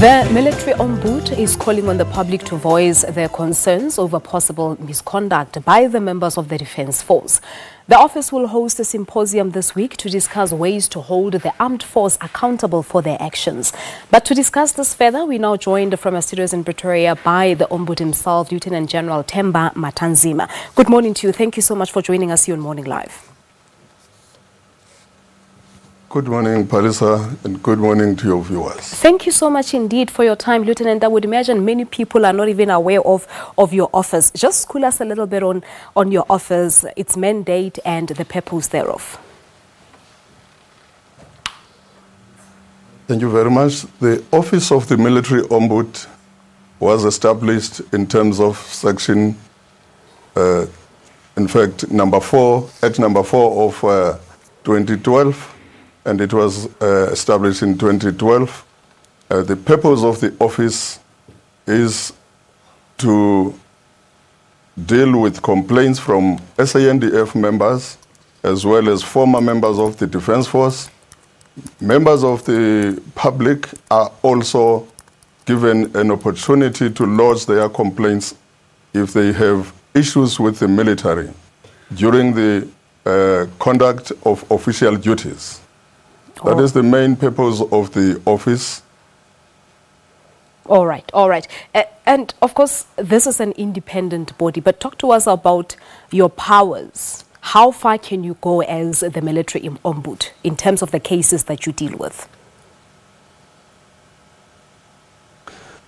The Military Ombud is calling on the public to voice their concerns over possible misconduct by the members of the Defence Force. The office will host a symposium this week to discuss ways to hold the armed force accountable for their actions. But to discuss this further, we now joined from our studios in Pretoria by the Ombud himself, Lieutenant General Themba Matanzima. Good morning to you. Thank you so much for joining us here on Morning Live. Good morning, Palisa, and good morning to your viewers. Thank you so much indeed for your time, Lieutenant. I would imagine many people are not even aware of your office. Just school us a little bit on your office, its mandate and the purpose thereof. Thank you very much. The Office of the Military Ombud was established in terms of section, number 4 of 2012. And it was established in 2012. The purpose of the office is to deal with complaints from SANDF members as well as former members of the Defence Force. Members of the public are also given an opportunity to lodge their complaints if they have issues with the military during the conduct of official duties. That is the main purpose of the office. All right. And of course, this is an independent body, but talk to us about your powers. How far can you go as the Military Ombud in terms of the cases that you deal with?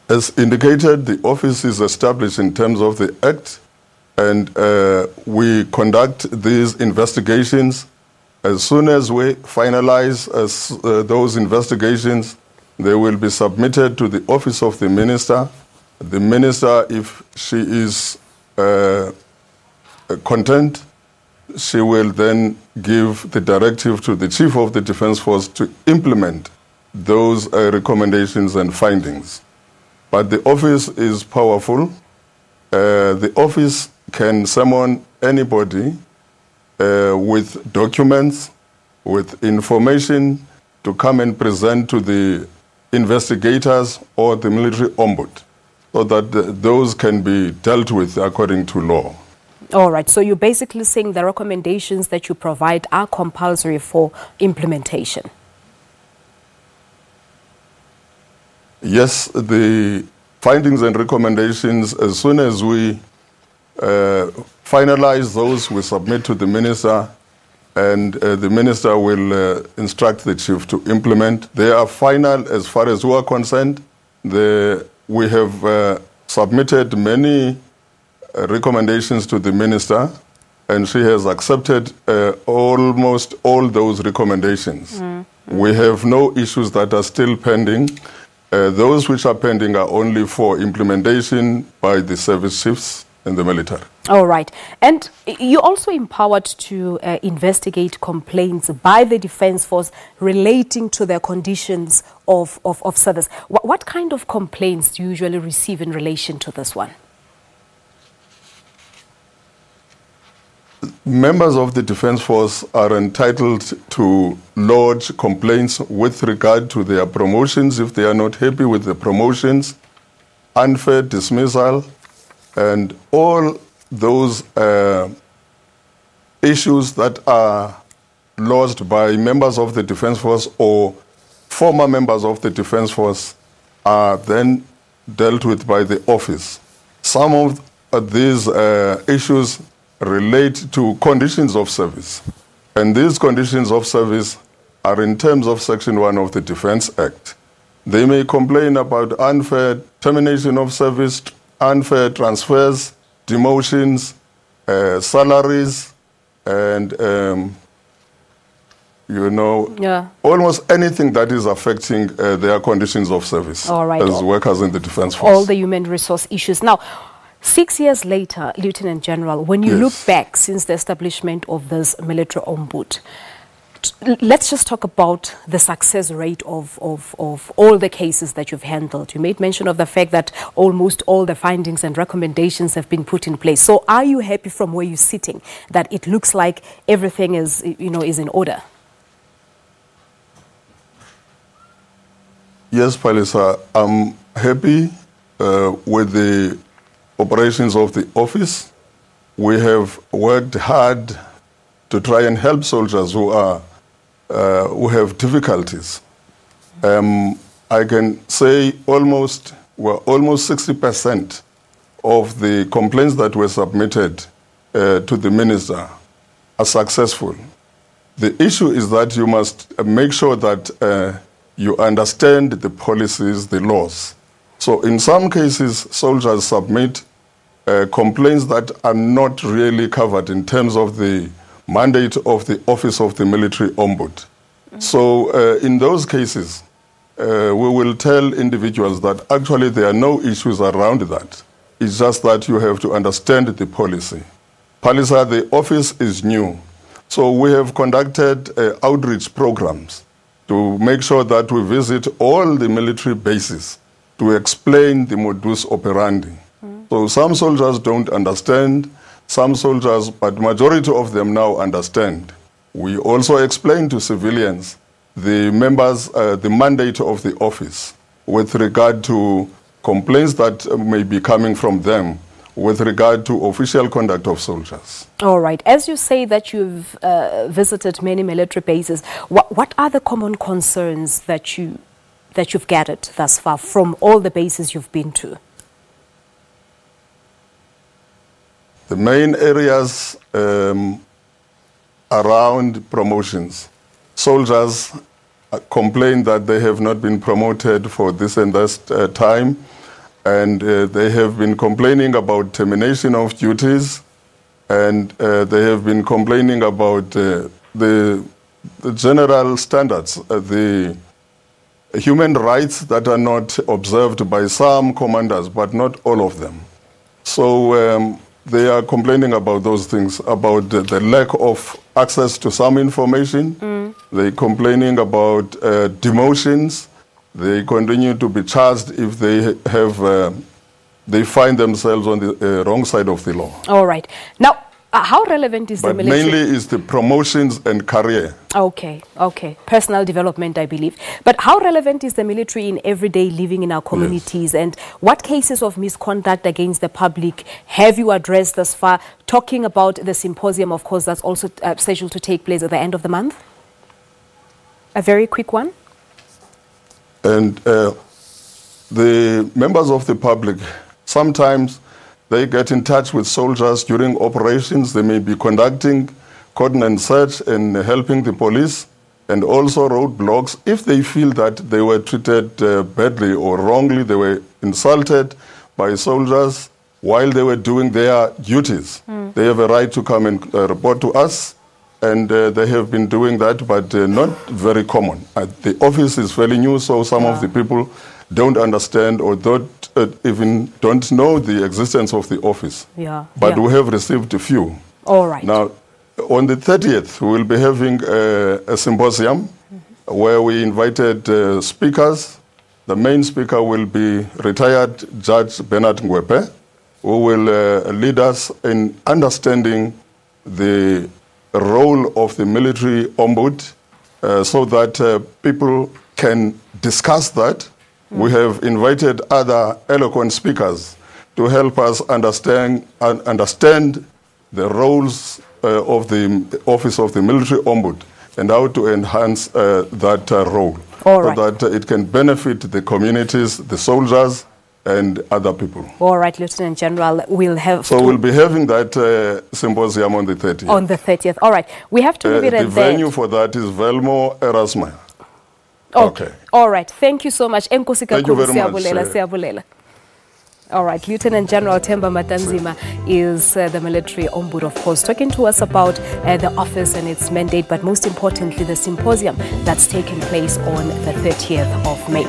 As indicated, the office is established in terms of the Act, and we conduct these investigations. As soon as we finalize those investigations, they will be submitted to the Office of the Minister. The Minister, if she is content, she will then give the directive to the Chief of the Defence Force to implement those recommendations and findings. But the office is powerful. The office can summon anybody with documents, with information to come and present to the investigators or the Military Ombud so that those can be dealt with according to law. All right, so you're basically saying the recommendations that you provide are compulsory for implementation? Yes, the findings and recommendations, as soon as we finalize those, we submit to the minister, and the minister will instruct the chief to implement. They are final as far as we are concerned. We have submitted many recommendations to the minister, and she has accepted almost all those recommendations. We have no issues that are still pending. Those which are pending are only for implementation by the service chiefs in the military. All right. And you're also empowered to investigate complaints by the Defence Force relating to their conditions of service. What kind of complaints do you usually receive in relation to this one? Members of the Defence Force are entitled to lodge complaints with regard to their promotions if they are not happy with the promotions, unfair dismissal, and all those issues that are lodged by members of the Defence Force or former members of the Defence Force are then dealt with by the office. Some of these issues relate to conditions of service, and these conditions of service are in terms of Section 1 of the Defence Act. They may complain about unfair termination of service, unfair transfers, demotions, salaries, and almost anything that is affecting their conditions of service as workers in the Defence Force. All the human resource issues. Now, 6 years later, Lieutenant General, when you look back since the establishment of this Military Ombud, let's just talk about the success rate of all the cases that you've handled. You made mention of the fact that almost all the findings and recommendations have been put in place. So are you happy from where you're sitting that it looks like everything is in order? Yes, Palisa, I'm happy with the operations of the office. We have worked hard to try and help soldiers who have difficulties. I can say almost 60% of the complaints that were submitted to the minister are successful. The issue is that you must make sure that you understand the policies, the laws. So in some cases, soldiers submit complaints that are not really covered in terms of the mandate of the Office of the Military Ombud. So in those cases, we will tell individuals that actually there are no issues around that. It's just that you have to understand the policy. Palisa, the office is new. So we have conducted outreach programs to make sure that we visit all the military bases to explain the modus operandi. So some soldiers don't understand, some soldiers, but majority of them now understand. We also explain to civilians the members, the mandate of the office with regard to complaints that may be coming from them with regard to official conduct of soldiers. All right. As you say that you've visited many military bases, what are the common concerns that you've gathered thus far from all the bases you've been to? The main areas around promotions. Soldiers complain that they have not been promoted for this and that time, and they have been complaining about termination of duties, and they have been complaining about the general standards, the human rights that are not observed by some commanders, but not all of them. So they are complaining about those things, about the lack of access to some information. They're complaining about demotions. They continue to be charged if they have, they find themselves on the wrong side of the law. All right. Now, how relevant is the military? Mainly is the promotions and career. Okay. Personal development, I believe. But how relevant is the military in everyday living in our communities? Yes. And what cases of misconduct against the public have you addressed thus far? Talking about the symposium, of course, that's also scheduled to take place at the end of the month. A very quick one. And the members of the public, sometimes they get in touch with soldiers during operations. They may be conducting cordon and search and helping the police, and also roadblocks. If they feel that they were treated badly or wrongly, they were insulted by soldiers while they were doing their duties, they have a right to come and report to us. And they have been doing that, but not very common. The office is fairly new, so some of the people don't understand or don't know the existence of the office. But we have received a few. All right. Now, on the 30th, we will be having a symposium where we invited speakers. The main speaker will be retired Judge Bernard Ngwepe, who will lead us in understanding the role of the military ombud so that people can discuss that. We have invited other eloquent speakers to help us understand the roles of the Office of the Military Ombud and how to enhance that role so that it can benefit the communities, the soldiers, and other people. All right, Lieutenant General, we'll have... So we'll be having that symposium on the 30th. On the 30th. All right. We have to leave it at that. The venue for that is Velmo Erasmus. Okay. All right. Thank you so much. Thank you very much. All right. Lieutenant General Themba Matanzima is the military ombud, of course, talking to us about the office and its mandate, but most importantly, the symposium that's taking place on the 30th of May.